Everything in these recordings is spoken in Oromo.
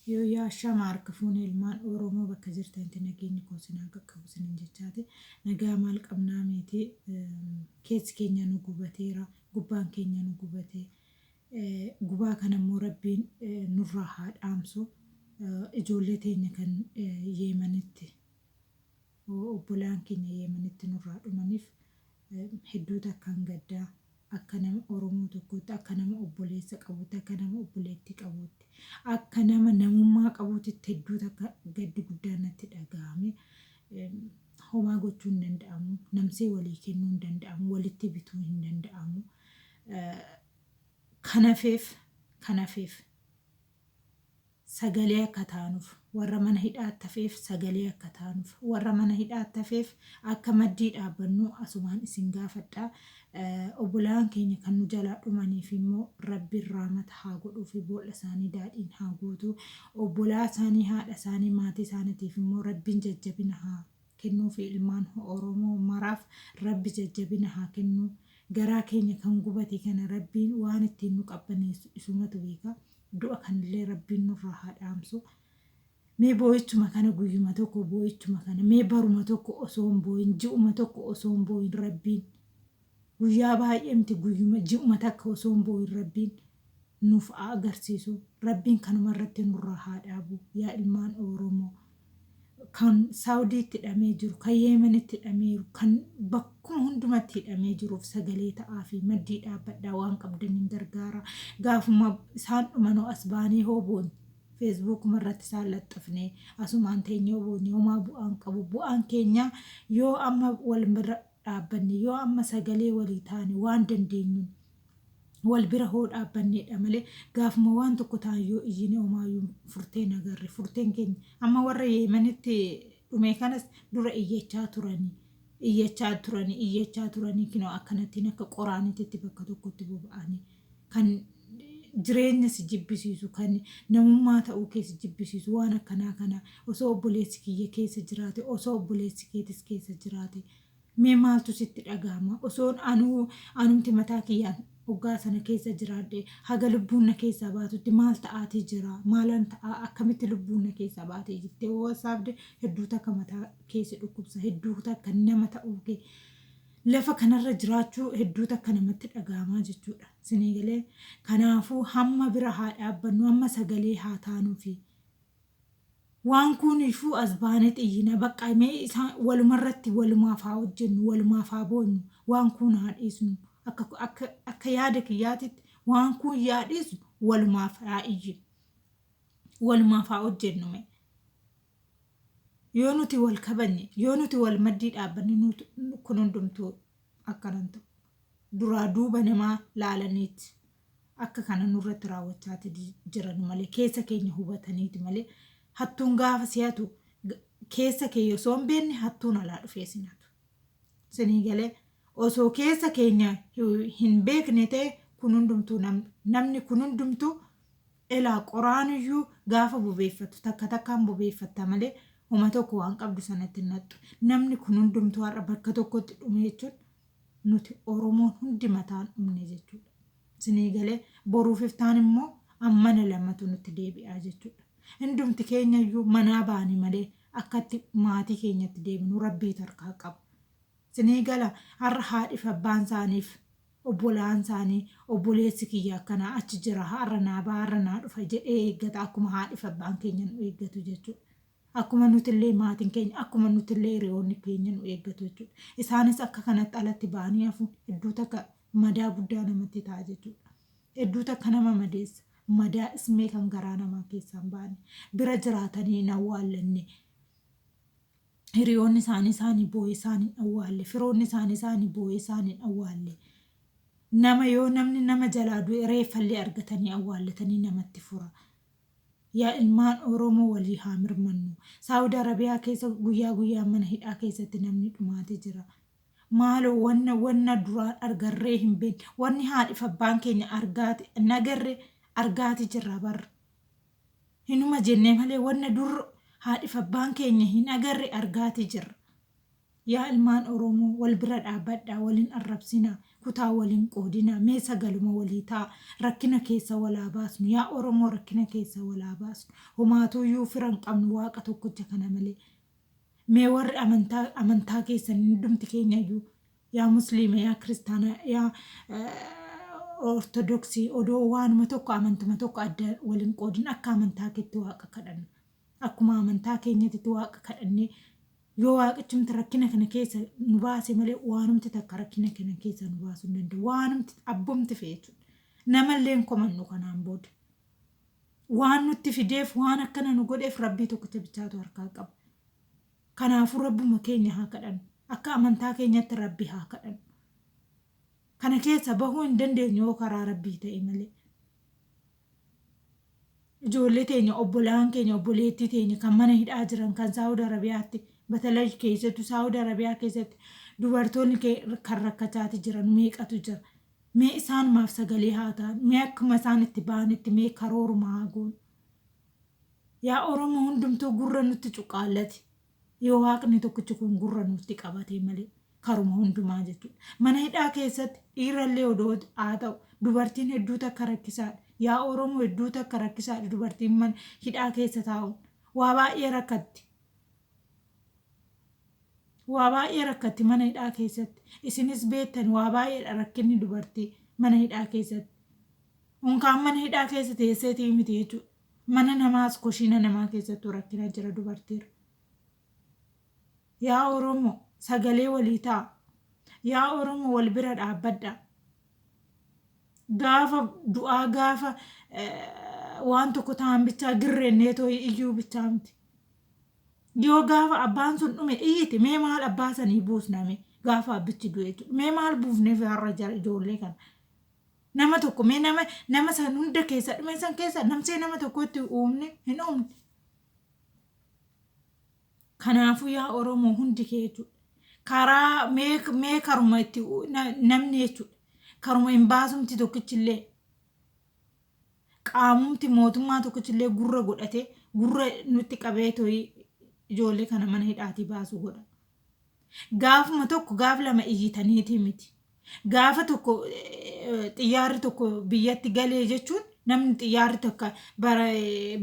Yoo yaashaa maarka fuun ilmaan Oromoo bakka jirtanitti nageenyi koo sinaa qaqqabu sinin jechaati. Nagaa maal qabnaa miti keessi keenya nu gubateera gubbaan keenya nu gubatee gubaa kanammoo rabbiin nurraa haa dhaamsu ijoollee teenya kan yeemanitti obbolaan keenya yeemanitti nurraa dhumaniif hedduu takkaan gaddaa akka nama Oromoo tokkotti akka nama obboleessa qabutti akka nama obboleettii qabutti akka nama namummaa qabutti hedduu takka gaddi guddaan natti dhagahame homaa gochuu hin danda'amu namsee walii kennuu hin danda'amu walitti bituu hin danda'amu kanafeef sagalee akka taanuuf warra mana hidhaatti hafeef sagalee akka taanuuf warra mana hidhaatti hafeef akka maddii dhaabbannu asumaan isin gaafadha. Obbolaan keenya kan nu jalaa dhumaniif immoo rabbiin rahmata haa godhuu fi boolla isaanii daadhiin haa guutu obbolaa isaanii haadha isaanii maatii isaaniitiif immoo rabbiin jajjabina haa kennuu fi ilmaan Oromoo maraaf rabbi jajjabina haa kennu garaa keenya kan gubate kana rabbiin waan ittiin nu qabbaneessu isumatu beeka du'a kanillee rabbiin nurraa haa dhaamsu. Mee boo'ichuma kana guyyuma tokko boo'ichuma kana mee baruma tokko osoo hin boo'in ji'uma tokko osoo hin boo'in rabbiin guyyaa baay'ee miti guyyuma ji'uma takka osoo hin boo'in rabbiin nuuf agarsiisu rabbiin kanuma irratti nurraa haa dhaabu yaa ilmaan Oromoo kan Saawudiitti hidhamee jiru kan Yeemenitti hidhamee jiru kan bakkuma hundumatti hidhamee jiruuf sagalee ta'aa fi maddii dhaabbadhaa waan qabdaniin gargaara gaafuma isaan dhumanoo as baanee hooboon feesbuukuma irratti isaan laxxafnee asumaan teenyee hooboon homaa bu'aan qabu bu'aan keenya yoo amma wal bira dhaabbanne yoo amma sagalee walii taane waan dandeenyuun wal bira hoo dhaabbanneedha malee gaafuma waan tokko ta'an yoo iyyine homaayyuu furteen agarre furteen keenya amma warra Yeemenitti dhume kanas dura iyyachaa turanii kinoo akkanattiin akka qoraanitti bakka tokkotti boba'anii kan jireenya si jibbisiisu kan namummaa ta'uu keessa jibbisiisu waan akkanaa kana osoo obboleessi kiyya keessa jiraate osoo obboleessi keetis keessa jiraate mee maaltu sitti dhagahama osoon anumti mataa kiyyaan hoggaa sana keessa jiraadhe haga lubbuun na keessaa baatutti maal ta'aatii jira maalan ta'aa akkamitti lubbuun na keessaa baatee jirtee wasaabde hedduu takka mataa keessa dhukkubsa hedduu takka nama ta'uu kee lafa kanarra jiraachuu hedduu takka namatti dhagahamaa jechuudha sinii galee kanaafuu hamma bira haa dhaabbannu hamma sagalee haa taanuufi waan kun ifuu as baanee xiyyina bakka mee isaan walumarratti walumaaf haa hojjennu walumaaf haa boonyu waan kun haa dhiisnu akka yaada kiyyaatitti waan kun yaadhisu walumaaf haa iyyinu walumaaf haa hojjennu mee yoo nuti wal kabanye yoo nuti wal maddii dhaabbanne kun hundumtuu akkanan ta'u duraa duuba namaa laalaniiti akka kana nurratti raawwachaati jiran malee keessa keenya hubataniiti malee hattuun gaafa si'atu keessa kee osoo hin beekne hattuun alaa dhufee sinatu sinii galee osoo keessa keenya hin beekne ta'e kun hundumtuu namni kun hundumtuu ilaa qoraaniyyuu gaafa bobeeffatu takka takkaan bobeeffatta malee homa tokko waan qabdu sanatti nattu namni kun hundumtuu har'a bakka tokkotti dhume jechuun nuti Oromoon hundi mataan dhumne jechuudha sinii galee boruuf iftaan immoo ammana lamatu nutti deebi'aa jechuudha. Hundumti keenya iyyuu manaa baanii malee akkatti maatii keenyatti deebinu rabbii tarkaa qabu. Sinii gala har'a haadhiif abbaan isaaniif obbolaan isaanii obboleessi kiyya akkanaa achi jira har'a naa baa har'a naa dhufa jedhee eeggata akkuma haadhiif abbaan keenya nu eeggatu jechuudha. Akkuma nutillee maatiin keenya akkuma nutillee hiriyoonni keenya nu eeggatu jechuudha. Isaanis akka kanatti alatti baanii hafuun hedduu takka madaa guddaa namatti ta'a jechuudha. Hedduu takka nama madeessa. Madaa ismee kan garaa namaa keessaan baane bira jiraatanii hin awwaallanne hiriyoonni isaanii boo'ee isaanii awwaalle firoonni isaanii boo'ee isaanii awwaalle nama yoo namni nama jalaa du'e reeffallee argatanii awwaallatanii namatti fura yaa ilmaan Oromoo walii haa mirmannu Saawudi Arabiyaa keessa guyyaa mana hidhaa keessatti namni dhumaatee jira maaloo wanna duraan argarree hin beekne wanni haadhiif abbaan keenya argaate nagarree argaati jirra barra hinuma jennee malee wanna dur haadhiif abbaan keenya hin agarre argaati jirra yaa ilmaan Oromoo wal bira dhaabbadhaa, waliin arrabsinaa, kutaa waliin qoodinaa, mee sagaluma walii ta'a, rakkina keessa walaa baasnu, yaa Oromoo rakkina keessa walaa baasnu, homaatuyyuu firan qabnu waaqa tokkicha kana malee. Mee warri amantaa keessan hundumti keenya iyyuu yaa musliima, yaa kiristaana, yaa ortodoksii odoo waanuma tokko amantuma tokko adda waliin qoodin akka amantaa keetti waaqa kadhanna. Akkuma amantaa keenyatti waaqa kadhannee yoo waaqichumti rakkina kana keessa nu baase malee waanumti takka rakkina kana keessa nu baasuu hin danda'u. Waanumti abbumti feetu. Namallee hin komannu kanaan booda. Waan nutti fideef waan akkana nu godheef rabbii tokkicha bichaatu harkaa qaba. Kanaafuu rabbuma keenya haa kadhannu. Akka amantaa keenyatti rabbi haa kadhannu. Kana keessa bahuu hin dandeenyu yoo karaa rabbii ta'e malee. Ijoollee teenya, obbolaan keenya, obboleettii teenya kan mana hidhaa jiran kan Saawud Arabiyaatti batalay keessattuu Saawud Arabiyaa keessatti dubartoonni kan rakkachaati jiran meeqatu jira. Mee isaan maaf sagalee haa ta'an, mee akkuma isaan itti ba'anitti mee karooruma haa goonu. Yaa Oromoo hundumtuu gurra nutti cuqaallati. Yoo waaqni tokkichi kun gurra nutti qabate malee karuma hundumaa jechuudha. Mana hidhaa keessatti dhiirallee odoo haa ta'u dubartiin hedduu takka rakkisaadha. Yaa Oromoo hedduu takka rakkisaadha dubartiin mana hidhaa keessa taa'uun. Waa baay'ee rakkatti. Waa baay'ee rakkatti mana hidhaa keessatti. Isinis beektan waa baay'ee rakkinni dubartii mana hidhaa keessatti. Unkaan mana hidhaa keessa teesseetii miti jechuudha. Mana namaas koshina namaa keessattuu rakkina jira dubartiirra. Yaa Oromoo sagalee walii ta'a. Yaa Oromoo wal bira dhaabbadhaa. Gaafa du'aa gaafa waan tokko ta'an bichaa girreennee tooyi iyyuu bichaa miti. Yoo gaafa abbaan sun dhume iyyiti mee maal abbaa sanii buusname gaafa abbichi du'e jechuudha. Mee maal buufneef har'a jara ijoollee kana. Nama tokko mee nama san hunda keessa dhume san keessa namsee nama tokkotti uumne hin uumne. Kanaafuu yaa Oromoo hundi kee jechuudha. Karaa mee karuma itti namni jechuudha. Karuma hin baasumti tokkichillee qaamumti mootummaa tokkichillee gurra godhatee gurra nutti qabee tooyi ijoollee kana mana hidhaatii baasuu godha. Gaafuma tokko gaaf lama iyyitaniitii miti. Gaafa tokko xiyyaarri tokko biyyatti galee jechuun namni xiyyaarri tokko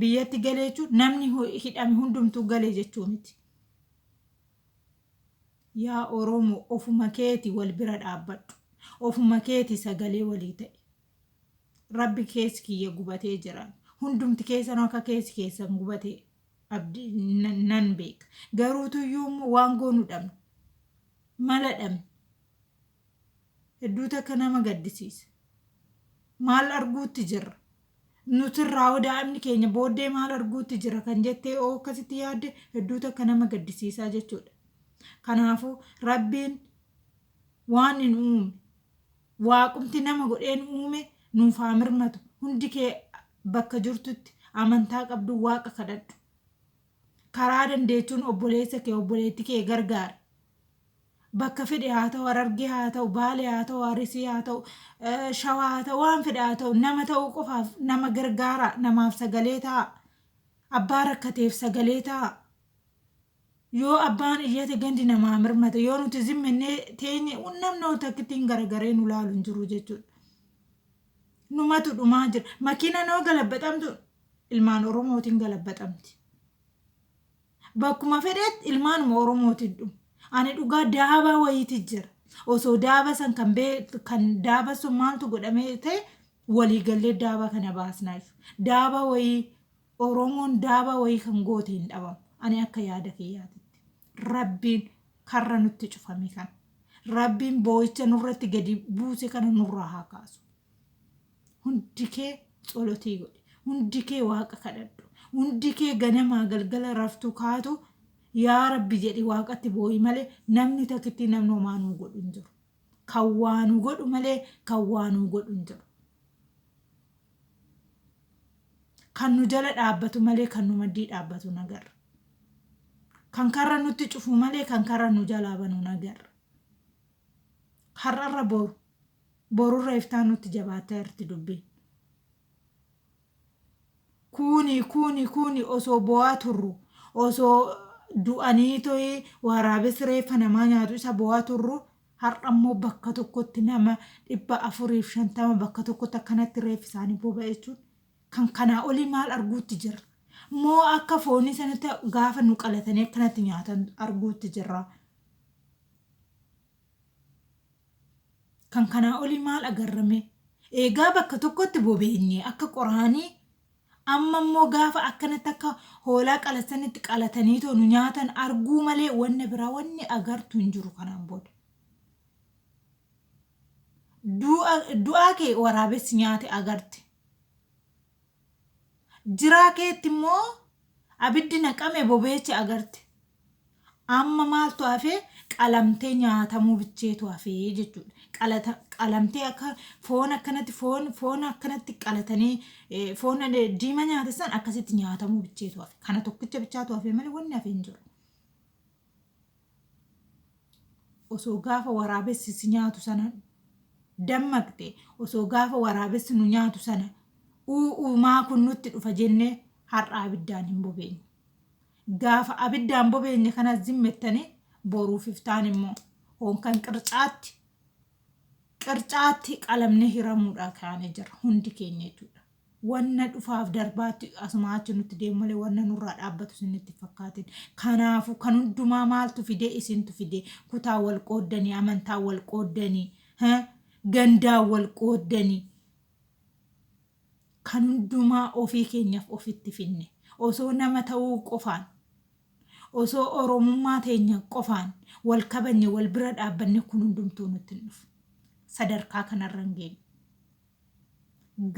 biyyatti galee jechuun namni hidhame hundumtuu galee jechuu miti. Yaa Oromoo ofuma keeti wal bira dhaabbadhu. Ofuma keeti sagalee walii ta'e. Rabbi keessi kiyya gubatee jira. Hundumti keessan akka keessi keessan gubatee nan beeka. Garuutuyyuu waan goonu dhabne. Mala dhabne. Hedduu takka nama gaddisiisa. Maal arguutti jirra? Nutirraa daa'imni keenya booddee maal arguutti jira kan jettee oo akkasitti yaadde hedduu takka nama gaddisiisaa jechuudha. Kanaafuu rabbiin waan hin uume waaqumti nama godheen uume nuuf haa mirmatu. Hundi kee bakka jirtutti amantaa qabdu waaqa kadhadhu. Karaa dandeechuun obboleessa kee obboleettii kee gargaara. Bakka fedhe haa ta'u Harargee haa ta'u Baalee haa ta'u Arsii haa ta'u Shawaa haa ta'u waan fedhe haa ta'u nama ta'uu qofaaf nama gargaara. Namaaf sagalee ta'a. Abbaa rakkateef sagalee ta'a. Yoo abbaan iyyate gandi namaa mirmata. Yoo nuti zimmennee teenye namni takkittiin garagaree nu laalu hin jiru jechuudha. Numatu dhumaa jira. Makiina noo galabbatamtu ilmaan Oromootiin galabbatamti. Bakkuma fedhetti ilmaanuma Oromootiin dhumu. Ani dhugaa daaba wayiiti jira. Osoo daaba san kan daaba sun maaltu godhamee ta'e waliigallee daaba kana baasnaa jiru. Daaba wayii Oromoon daaba wayii kan goote hin dhabamu. Ani akka yaada kiyyaatitti. Rabbiin karra nutti cufame kana. Rabbiin boo'icha nurratti gadi buuse kana nurraa haa kaasu. Hundi kee tsolotii godhe. Hundi kee waaqa kadhadhu. Hundi kee ganamaa galgala raftu kaatu. Yaa Rabbi jedhi waaqatti boo'i malee namni takkitti namni homaa nuu godhu hin jiru. Kan waa nuu godhu malee kan waa nuu godhu hin jiru. Kan nu jala dhaabbatu malee kan nu maddii dhaabbatu nagarra. Kan karra nutti cufu malee kan karra nu jalaa banu nagarra. Har'arra borurra iftaan nutti jabaataa jirti dubbiin. Kuuni osoo bo'aa turru osoo du'anii to'ee waraabessi reeffa namaa nyaatu isa bu'aa turru har'a immoo bakka tokkotti nama 450 bakka tokkotti akkanatti reeffi isaanii boba jechuun kan kanaa olii maal arguutti jirra. Moo akka foonii sanatti gaafa nu qalatanii akkanatti nyaatan arguutti jirra. Kan kanaa olii maal agarrame? Eegaa bakka tokkotti bobeenye akka qoraanii amma immoo gaafa akkanatti akka hoolaa qalatanitti qalatanii too nu nyaatan arguu malee wanna biraa wanni agartu hin jiru kanaan booda. Du'aa kee waraabessi nyaate agarte. Jiraa keetti immoo abiddi naqame bobeechi agarte. Amma maaltu hafee qalamtee nyaatamuu bicheetu hafee jechuudha. Qalamtee akka foon akkanatti qalatanii foon diima nyaatasan akkasitti nyaatamuu bicheetu hafe. Kana tokkicha bichaatu hafe malee wanni hafe hin jiru. Osoo gaafa waraabessi si nyaatu sana dammaqxe, osoo gaafa waraabessi nu nyaatu sana uumaa kun nutti dhufa jennee har'a abiddaan hin bobeenye. Gaafa abiddaan bobeenye kana zimmettanii boruuf iftaan immoo honkan qircaatti qalamne hiramuudha kaane jira hundi keenya jechuudha. Wanna dhufaaf darbaatti asuma achi nutti deemu malee wanna nurraa dhaabbatu isinitti fakkaatin. Kanaafuu kan hundumaa maaltu fidee isintu fidee kutaa wal qooddanii amantaa wal qooddanii gandaa wal qooddanii kan hundumaa ofii keenyaaf ofitti finne osoo nama ta'uu qofaan osoo oromummaa teenya qofaan wal kabanye wal bira dhaabbanne kun hundumtuu nutti dhufu. Sadarkaa kanarra hin geenye.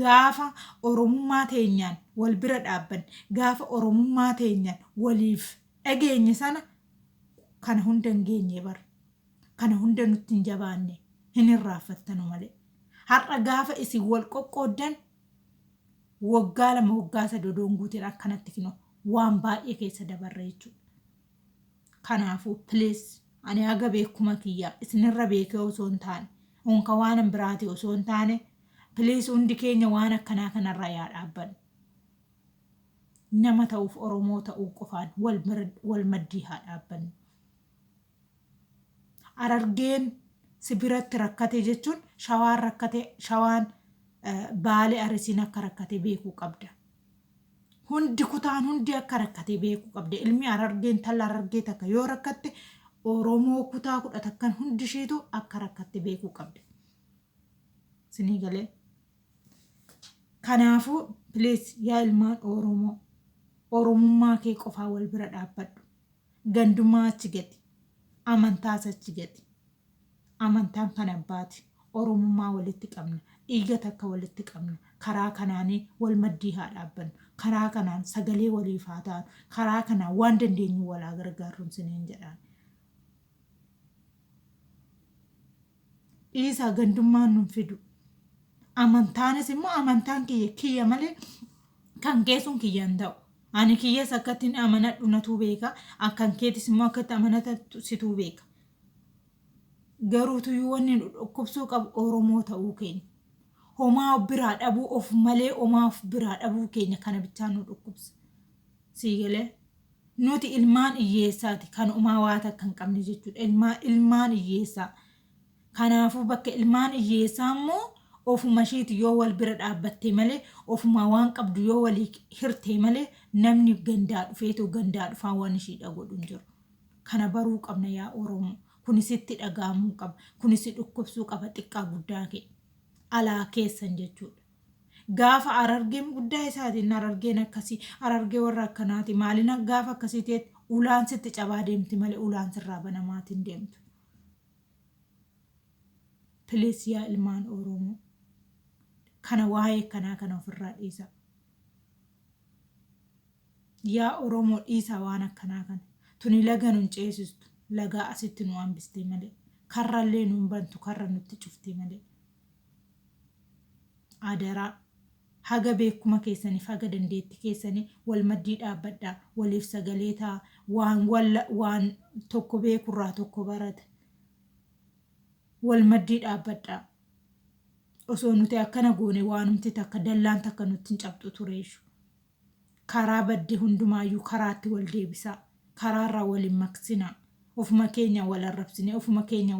Gaafa oromummaa teenyaan wal bira dhaabbanne gaafa oromummaa teenyaan waliif dhageenye sana kana hunda hin geenye bara. Kana hunda nutti hin jabaanne hin irraanfattanu malee. Har'a gaafa isin wal qoqqooddan waggaa 2 waggaa 3 doonguutiin akkanatti kino waan baay'ee keessa dabarre jechuudha. Kanaafuu please ani haga beekuma kiyya isinirra beekee osoo hin taane honka waan biraati osoo hin taane please hundi keenya waan akkanaa kanarraa yaa dhaabbannu. Nama ta'uuf Oromoo ta'uu qofaan wal maddii haa dhaabbannu. Harargeen sibiratti rakkate jechuun shawaan Baalee Arsiin akka rakkate beekuu qabda. Hundi kutaan hundi akka rakkate beekuu qabda. Ilmi Harargeen talla Harargee takka yoo rakkatte Oromoo kutaa 10 takkan hundi isheetu akka rakkate beekuu qabda. Sinii galee. Kanaafuu please yaa ilmaan Oromoo oromummaa kee qofaa wal bira dhaabbadhu. Gandummaa achi gadi. Amantaas achi gadi. Amantaan kan abbaati. Oromummaa walitti qabna. Dhiiga takka walitti qabna. Karaa kanaanii wal maddii haa dhaabbannu. Karaa kanaan sagalee waliif haa ta'an. Karaa kanaan waan dandeenyu walaa gargaaruun siniin jedhaan. Dhiisaa gandummaan nun fidu. Amantaanis immoo amantaan kiyya malee kan keessuun kiyya hin ta'u. Ani kiyyas akkatti amanadhu natuu beeka. Akkan keetis immoo akkatti amanatu situu beeka. Garuutu yoo wanni dhukkubsuu qabu Oromoo ta'uu keenya. Homaa biraa dhabuu of malee homaa of biraa dhabuu keenya kana bichaan nu dhukkubsa. Siigalee nuti ilmaan hiyyeessaati kan homaa waata kan qabne jechuudha. Ilmaan hiyyeessaa. Kanaafuu bakka ilmaan hiyyeessaa immoo ofuma isheeti yoo wal bira dhaabbattee malee ofuma waan qabdu yoo walii hirtee malee namni gandaa dhufeetu gandaa dhufaa waan ishiidha godhu hin jiru. Kana baruu qabna yaa Oromoo. Kunisitti dhagaamuu qaba. Kunisi dhukkubsuu qaba xiqqaa guddaa kee. Alaa keessan jechuudha. Gaafa Harargeen guddaa isaatiin Harargeen akkasii Harargee warra akkanaati maalina gaafa akkasii ta'etti ulaan sitti cabaa deemti malee ulaan sirraa banamaatiin deemtu. Please yaa ilmaan Oromoo. Kana waa'ee kanaa kana ofirraa dhiisa. Yaa Oromoo dhiisa waan akkanaa kana. Tuni laga nun ceesistu. Lagaa asitti nu hambistee malee. Karrallee nun bantu karra nutti cuftee malee. Adaraa haga beekuma keessaniif haga dandeetti keessanii wal maddii dhaabbadhaa waliif sagalee ta'a waan tokko beekurraa tokko barata. Wal maddii dhaabbadhaa. Osoo nuti akkana goone waanumti takka dallaan takka nutti hin cabxu tureessu. Karaa badde hundumaayyuu karaatti wal deebisaa. karaarraa waliin maqsinaa. Ofuma keenya wal arrabsine, ofuma keenya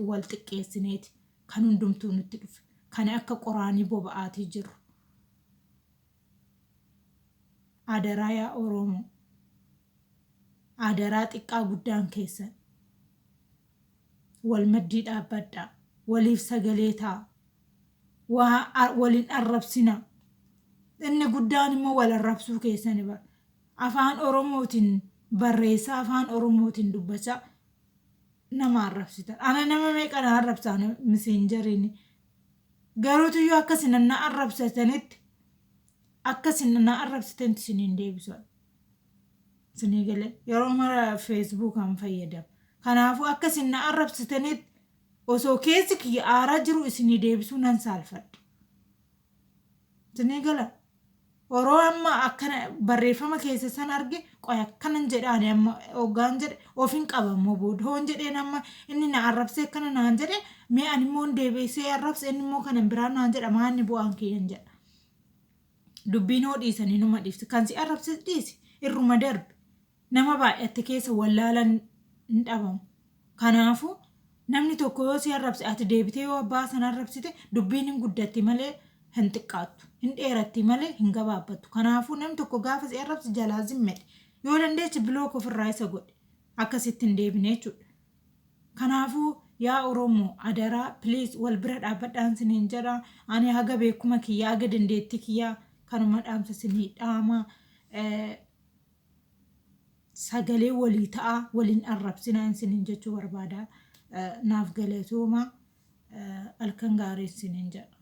wal xiqqeessineeti kan hundumtuu nutti dhufe. Kan akka qoraanii boba'aatii jiru. Adaraa yaa Oromoo. Adaraa xiqqaa guddaan keessan. Wal maddii dhaabbadhaa. Waliif sagalee ta'a. Waliin arrabsina. Inni guddaan immoo wal arrabsuu keessani bara. Afaan Oromootiin barreessaa, afaan Oromootiin dubbachaa nama arrabsitan. Ana nama meeqan arrabsaan messenjeriin. Garuutuyyuu akkasin na arrabsatanitti akkasin na arrabsatanitti isiniin deebisu. Isinii galee yeroo mara Facebookaan fayyadamu. Kanaafuu akkasin na arrabsatanitti osoo keessi kiyya aaraa jiru isinii deebisuu nan saalfadha. Isinii gala. Oroo amma akkana barreeffama keessa san arge qoy akkanan jedhaani amma hoggaan jedhe ofiin qabammoo booda hoon jedheen amma inni na arrabsee akkana naan jedhe mee ani immoo deebisee arrabse inni immoo kanan biraa naan jedha maanni bu'aan kiyyan jedha. Dubbiin hoo dhiisanii numa dhiifti kan si arrabse dhiisi irruma darbe nama baay'atte keessa wallaalan hin dhabamu. Kanaafuu namni tokko yoo si arrabse ati deebitee yoo abbaa sana arrabsite dubbiin hin guddatti malee hin xiqqaattu. Hin dheeratti malee hin gabaabbattu. Kanaafuu namni tokko gaafa si arrabse jalaa zimmedhe. Yoo dandeechi bilook ofirraa isa godhe. Akkasitti hin deebine jechuudha. Kanaafuu yaa Oromoo adaraa please wal bira dhaabbadhaan siniin jedha. Ani haga beekuma kiyyaa haga dandeetti kiyyaa kanuma dhaamsa sinii dhaama. Sagalee walii ta'a waliin arrabsinaan siniin jechuu barbaada. Naaf galatooma halkan gaarii siniin jedha.